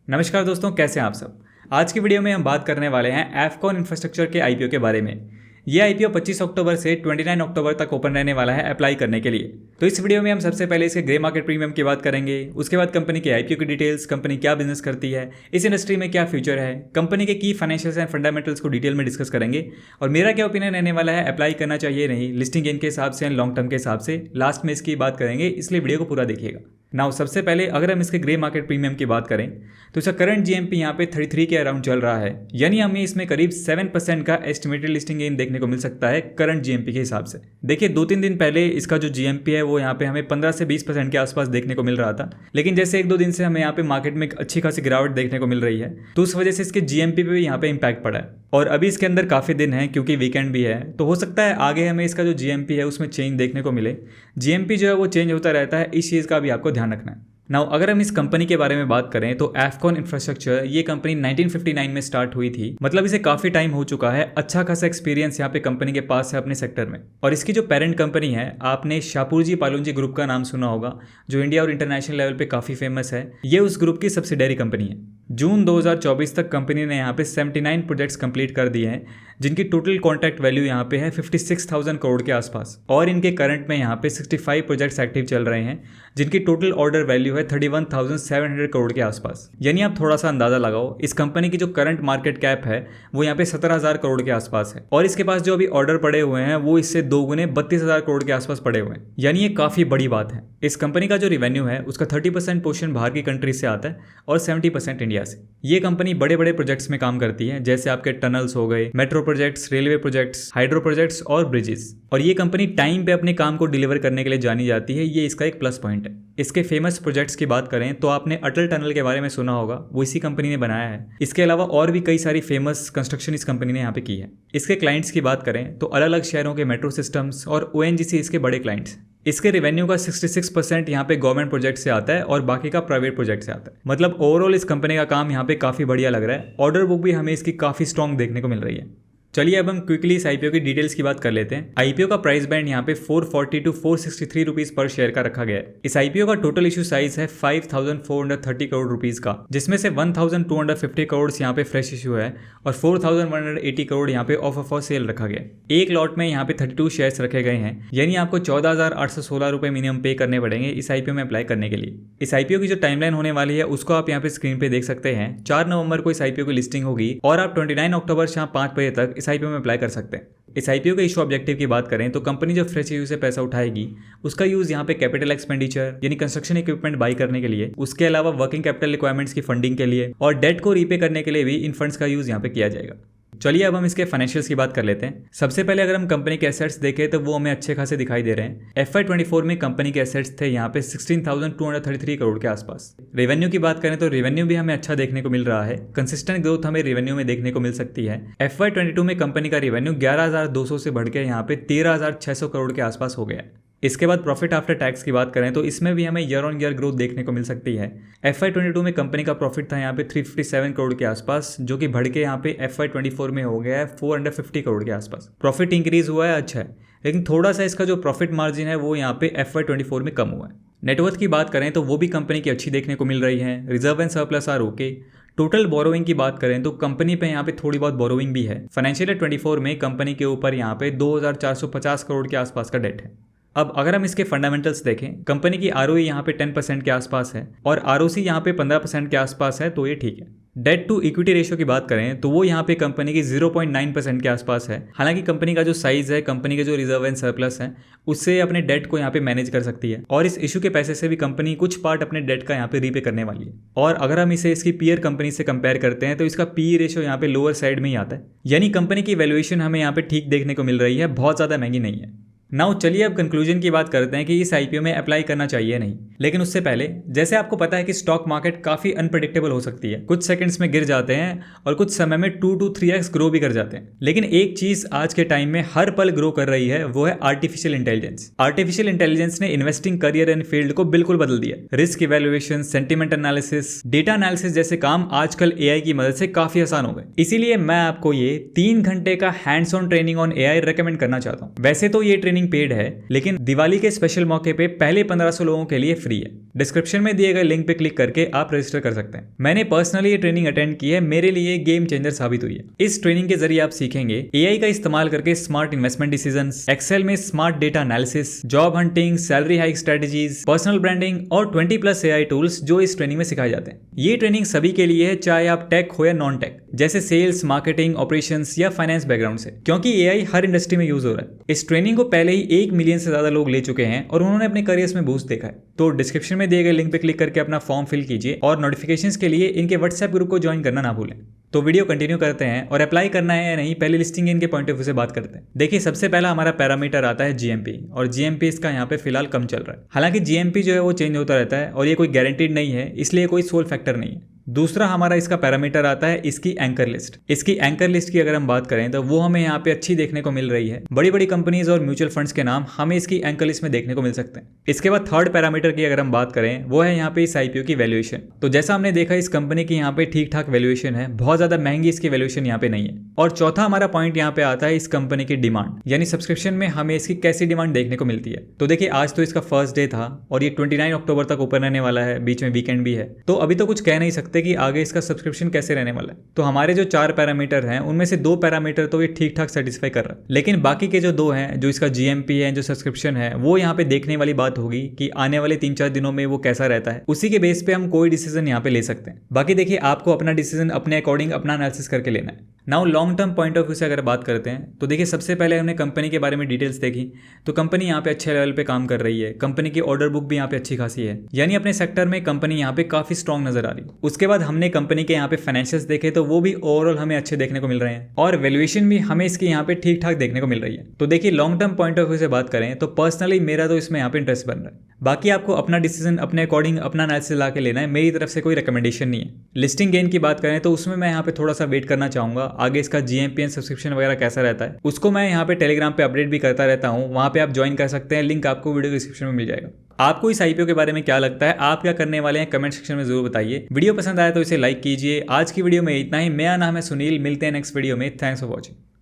नमस्कार दोस्तों, कैसे हैं आप सब। आज की वीडियो में हम बात करने वाले हैं एफकॉन इंफ्रास्ट्रक्चर के आईपीओ के बारे में। ये आईपीओ 25 अक्टूबर से 29 अक्टूबर तक ओपन रहने वाला है अप्लाई करने के लिए। तो इस वीडियो में हम सबसे पहले इसके ग्रे मार्केट प्रीमियम की बात करेंगे, उसके बाद कंपनी के आईपीओ की डिटेल्स, कंपनी क्या बिजनेस करती है, इस इंडस्ट्री में क्या फ्यूचर है, कंपनी के की फाइनेंशियल्स एंड फंडामेंटल्स को डिटेल में डिस्कस करेंगे और मेरा क्या ओपिनियन रहने वाला है, अप्लाई करना चाहिए नहीं, लिस्टिंग गेन के हिसाब से एंड लॉन्ग टर्म के हिसाब से। लास्ट में इसकी बात करेंगे, इसलिए वीडियो को पूरा देखिएगा। नाउ सबसे पहले अगर हम इसके ग्रे मार्केट प्रीमियम की बात करें तो इसका करंट जीएमपी यहाँ पे 33 के अराउंड चल रहा है, यानी हमें इसमें करीब 7% का एस्टिमेटेड लिस्टिंग गेन देखने को मिल सकता है करंट जीएमपी के हिसाब से। देखिए 2-3 दिन पहले इसका जो जीएमपी है वो यहाँ पे हमें 15 से 20% के आसपास देखने को मिल रहा था, लेकिन जैसे 1-2 दिन से हमें यहाँ पे मार्केट में एक अच्छी खासी गिरावट देखने को मिल रही है, तो उस वजह से इसके जीएमपी पे भी यहाँ पे इम्पैक्ट पड़ा है। और अभी इसके अंदर काफ़ी दिन है क्योंकि वीकेंड भी है, तो हो सकता है आगे हमें इसका जो जीएमपी है उसमें चेंज देखने को मिले। जीएमपी जो है वो चेंज होता रहता है, इस चीज़ का भी आपको ध्यान रखना है। नाउ अगर हम इस कंपनी के बारे में बात करें तो एफकॉन इंफ्रास्ट्रक्चर ये कंपनी 1959 में स्टार्ट हुई थी, मतलब इसे काफ़ी टाइम हो चुका है। अच्छा खासा एक्सपीरियंस यहाँ पे कंपनी के पास है अपने सेक्टर में। और इसकी जो पेरेंट कंपनी है, आपने शापूरजी पालुंजी ग्रुप का नाम सुना होगा, जो इंडिया और इंटरनेशनल लेवल पे काफ़ी फेमस है। ये उस ग्रुप की सब्सिडरी कंपनी है। जून 2024 तक कंपनी ने यहाँ पे 79 प्रोजेक्ट्स कंप्लीट कर दिए हैं, जिनकी टोटल कॉन्ट्रैक्ट वैल्यू यहाँ पे है 56,000 करोड़ के आसपास। और इनके करंट में यहाँ पे 65 प्रोजेक्ट्स एक्टिव चल रहे हैं, जिनकी टोटल ऑर्डर वैल्यू है 31,700 करोड़ के आसपास। यानी आप थोड़ा सा अंदाजा लगाओ, इस कंपनी की जो करंट मार्केट कैप है वो यहाँ पे 17,000 करोड़ के आसपास है, और इसके पास जो अभी ऑर्डर पड़े हुए हैं वो इससे 2 गुने 32,000 करोड़ के आसपास पड़े हुए हैं। यानी ये काफ़ी बड़ी बात है। इस कंपनी का जो रेवेन्यू है उसका 30% पोर्शन बाहर की कंट्री से आता है और 70% इंडिया से। ये कंपनी बड़े बड़े प्रोजेक्ट्स में काम करती है, जैसे आपके टनल्स हो गए, metro projects, railway projects, hydro projects और ब्रिजेस। और ये कंपनी टाइम पे अपने काम को डिलीवर करने के लिए जानी जाती है, ये इसका एक प्लस पॉइंट है। इसके फेमस प्रोजेक्ट्स की बात करें तो आपने अटल टनल के बारे में सुना होगा, वो इसी कंपनी ने बनाया है। इसके अलावा और भी कई सारी फेमस कंस्ट्रक्शन इस कंपनी ने यहाँ पे की है। इसके क्लाइंट्स की बात करें तो अलग अलग शहरों के मेट्रो सिस्टम्स और ओएनजीसी इसके बड़े क्लाइंट्स। इसके रेवेन्यू का 66% यहाँ पे गवर्नमेंट प्रोजेक्ट से आता है और बाकी का प्राइवेट प्रोजेक्ट से आता है। मतलब ओवरऑल इस कंपनी का काम यहाँ पे काफ़ी बढ़िया लग रहा है। ऑर्डर बुक भी हमें इसकी काफ़ी स्ट्रॉन्ग देखने को मिल रही है। चलिए अब हम क्विकली इस आईपीओ की डिटेल्स की बात कर लेते हैं। आईपीओ का प्राइस बैंड यहाँ पे 440 टू 463 रुपीज पर शेयर का रखा गया है। इस आईपीओ का टोटल इशू साइज है 5,430 करोड़ रुपीज का, जिसमें से 1,250 करोड़ यहाँ पे फ्रेश इशू है और 4,180 करोड़ यहाँ पे ऑफर फॉर सेल रखा गया है। एक लॉट में यहाँ पे 32 शेयर्स रखे गए हैं, यानी आपको 14,816 रुपए मिनिमम पे करने पड़ेंगे इस आईपीओ में अप्लाई करने के लिए। इस आईपीओ की जो टाइमलाइन होने वाली है उसको आप यहाँ पे स्क्रीन पे देख सकते हैं। 4 नवंबर को इस आईपीओ की लिस्टिंग होगी और आप 29 अक्टूबर शाम 5 बजे तक इस आईपीओ में अप्लाई कर सकते हैं। इस आईपीओ के इशू ऑब्जेक्टिव की बात करें तो कंपनी जो फ्रेश इशू से पैसा उठाएगी उसका यूज यहाँ पे कैपिटल एक्सपेंडिचर यानी कंस्ट्रक्शन इक्विपमेंट बाई करने के लिए, उसके अलावा वर्किंग कैपिटल रिक्वायरमेंट्स की फंडिंग के लिए और डेट को रीपे करने के लिए भी इन फंड्स का यूज यहाँ पे किया जाएगा। चलिए अब हम इसके फाइनेंशियल्स की बात कर लेते हैं। सबसे पहले अगर हम कंपनी के एसेट्स देखें तो वो हमें अच्छे खासे दिखाई दे रहे हैं। FY24 में कंपनी के एसेट्स थे यहाँ पे 16,233 करोड़ के आसपास। रेवेन्यू की बात करें तो रेवेन्यू भी हमें अच्छा देखने को मिल रहा है। कंसिस्टेंट ग्रोथ हमें रेवेन्यू में देखने को मिल सकती है। FY22 में कंपनी का रेवेन्यू 11,200 से बढ़ के यहाँ पे 13,600 करोड़ के आसपास हो गया है। इसके बाद प्रॉफिट आफ्टर टैक्स की बात करें तो इसमें भी हमें ईयर ऑन ईयर ग्रोथ देखने को मिल सकती है। FY22 में कंपनी का प्रॉफिट था यहाँ पे 357 करोड़ के आसपास, जो कि बढ़ के यहाँ पे FY24 में हो गया है 450 करोड़ के आसपास। प्रॉफिट इंक्रीज हुआ है, अच्छा है, लेकिन थोड़ा सा इसका जो प्रॉफिट मार्जिन है वो यहाँ पे FY24 में कम हुआ है। नेटवर्थ की बात करें तो वो भी कंपनी की अच्छी देखने को मिल रही है। Reserve and surplus are okay. Total borrowing की बात करें तो कंपनी पे यहाँ पे थोड़ी बहुत बोरोइंग भी है। फाइनेंशियल ईयर 24 में कंपनी के ऊपर यहाँ पे 2,450 करोड़ के आसपास का डेट है। अब अगर हम इसके फंडामेंटल्स देखें, कंपनी की ROE यहाँ पे 10% के आसपास है और ROC यहाँ पे 15% के आसपास है, तो ये ठीक है। डेट टू इक्विटी रेशियो की बात करें तो वो यहाँ पे कंपनी की 0.9% के आसपास है। हालांकि कंपनी का जो साइज है, कंपनी के जो रिजर्व एंड सरप्लस है, उससे अपने डेट को यहाँ पे मैनेज कर सकती है और इस इशू के पैसे से भी कंपनी कुछ पार्ट अपने डेट का यहाँ पे रीपे करने वाली है। और अगर हम इसे इसकी पीयर कंपनी से कंपेयर करते हैं तो इसका PE रेशियो यहाँ पे लोअर साइड में ही आता है, यानी कंपनी की वैल्यूएशन हमें यहाँ पे ठीक देखने को मिल रही है, बहुत ज़्यादा महंगी नहीं है। नाउ चलिए अब कंक्लूजन की बात करते हैं कि इस आईपीओ में अप्लाई करना चाहिए नहीं। लेकिन उससे पहले, जैसे आपको पता है कि स्टॉक मार्केट काफ़ी अनप्रेडिक्टेबल हो सकती है, कुछ सेकंड्स में गिर जाते हैं और कुछ समय में 2 to 3x ग्रो भी कर जाते हैं। लेकिन एक चीज़ आज के टाइम में हर पल ग्रो कर रही है, वो है आर्टिफिशियल इंटेलिजेंस। आर्टिफिशियल इंटेलिजेंस ने इन्वेस्टिंग करियर एंड फील्ड को बिल्कुल बदल दिया। Risk evaluation, sentiment analysis, data analysis जैसे काम आजकल AI की मदद से काफ़ी आसान हो गए। इसीलिए मैं आपको ये 3 घंटे का hands on training on AI recommend करना चाहता हूँ। वैसे तो ये ट्रेनिंग ट्रेनिंग पेड है, लेकिन दिवाली के स्पेशल मौके पे पहले 1500 लोगों के लिए फ्री है। डिस्क्रिप्शन में दिए गए लिंक पे क्लिक करके आप रजिस्टर कर सकते हैं। मैंने पर्सनली ये ट्रेनिंग अटेंड की है, मेरे लिए गेम चेंजर साबित हुई है। इस ट्रेनिंग के जरिए आप सीखेंगे एआई का इस्तेमाल करके स्मार्ट इन्वेस्टमेंट डिसीजंस, एक्सेल में smart data analysis, job hunting, salary hike strategies, personal branding और 20+ एआई टूल्स जो इस ट्रेनिंग में सिखाए जाते हैं। ये ट्रेनिंग सभी के लिए है, चाहे आप टेक हो या नॉन टेक, जैसे सेल्स, मार्केटिंग, ऑपरेशंस या फाइनेंस बैकग्राउंड से, क्योंकि एआई हर इंडस्ट्री में यूज हो रहा है। इस ट्रेनिंग को पहले ही 1 मिलियन से ज्यादा लोग ले चुके हैं और उन्होंने अपने करियर्स में बूस्ट देखा है। तो डिस्क्रिप्शन में दिए गए लिंक पे क्लिक करके अपना फॉर्म फिल कीजिए और नोटिफिकेशंस के लिए इनके व्हाट्सएप ग्रुप को ज्वाइन करना ना भूलें। तो वीडियो कंटिन्यू करते हैं और अप्लाई करना है या नहीं, पहले लिस्टिंग इनके पॉइंट ऑफ व्यू से बात करते हैं। देखिए, सबसे पहला हमारा पैरामीटर आता है जीएमपी, और जीएमपी इसका यहाँ पे फिलहाल कम चल रहा है। हालांकि जीएमपी जो है वो चेंज होता रहता है और ये कोई गारंटीड नहीं है, इसलिए कोई सोल फैक्टर नहीं है। दूसरा हमारा इसका पैरामीटर आता है इसकी एंकर लिस्ट। इसकी एंकर लिस्ट की अगर हम बात करें तो वो हमें यहाँ पे अच्छी देखने को मिल रही है। बड़ी बड़ी कंपनीज और म्यूचुअल फंड्स के नाम हमें इसकी एंकर लिस्ट में देखने को मिल सकते हैं। इसके बाद थर्ड पैरामीटर की अगर हम बात करें, वो है यहाँ पे इस आईपीओ की वैल्यूएशन। तो जैसा हमने देखा, इस कंपनी की यहाँ पे ठीक ठाक वैल्यूएशन है, बहुत ज्यादा महंगी इसकी वैल्यूएशन यहाँ पे नहीं है। और चौथा हमारा पॉइंट यहाँ पे आता है इस कंपनी की डिमांड, यानी सब्सक्रिप्शन में हमें इसकी कैसी डिमांड देखने को मिलती है। तो देखिए, आज तो इसका फर्स्ट डे था और ये 29 अक्टूबर तक ओपन रहने वाला है, बीच में वीकेंड भी है, तो अभी तो कुछ कह नहीं सकते कि आगे इसका सब्सक्रिप्शन कैसे रहने वाला है। तो हमारे जो 4 पैरामीटर हैं उनमें से 2 पैरामीटर तो ये ठीक ठाक सेटिस्फाई कर रहा है, लेकिन बाकी के जो 2 हैं, जो इसका जीएमपी है, जो सब्सक्रिप्शन है, वो यहाँ पे देखने वाली बात होगी कि आने वाले 3-4 दिनों में वो कैसा रहता है। उसी के बेस पे हम कोई डिसीजन यहाँ पे ले सकते हैं। बाकी देखिए, आपको अपना डिसीजन अपने अकॉर्डिंग अपना एनालिसिस करके लेना है। Now long term point of view से अगर बात करते हैं तो देखिए, सबसे पहले हमने कंपनी के बारे में डिटेल्स देखी, तो कंपनी यहाँ पे अच्छे लेवल पे काम कर रही है। कंपनी की ऑर्डर बुक भी यहाँ पे अच्छी खासी है, यानी अपने सेक्टर में कंपनी यहाँ पे काफी स्ट्रॉन्ग नजर आ रही है। उसके बाद हमने कंपनी के यहाँ पे फाइनेंशियल्स देखे, तो वो भी ओवरऑल हमें अच्छे देखने को मिल रहे हैं और वैल्यूएशन भी हमें इसकी यहाँ पे ठीक ठाक देखने को मिल रही है। तो देखिए, long term point of view से बात करें तो पर्सनली मेरा तो इसमें यहाँ पे इंटरेस्ट बन रहा है। बाकी आपको अपना डिसीजन अपने अकॉर्डिंग अपना एनालिसिस ला के लेना है, मेरी तरफ से कोई रिकमेंडेशन नहीं है। लिस्टिंग गेन की बात करें तो उसमें मैं यहाँ पे थोड़ा सा वेट करना चाहूंगा, आगे इसका जीएमपीएन सब्सक्रिप्शन वगैरह कैसा रहता है उसको मैं यहाँ पे टेलीग्राम पे अपडेट भी करता रहता हूँ, वहाँ पे आप ज्वाइन कर सकते हैं, लिंक आपको वीडियो डिस्क्रिप्शन में मिल जाएगा। आपको इस आईपीओ के बारे में क्या लगता है, आप क्या करने वाले हैं, कमेंट सेक्शन में जरूर बताइए। वीडियो पसंद आया तो इसे लाइक कीजिए। आज की वीडियो में इतना ही। मेरा नाम है सुनील, मिलते हैं नेक्स्ट वीडियो में। Thanks for watching.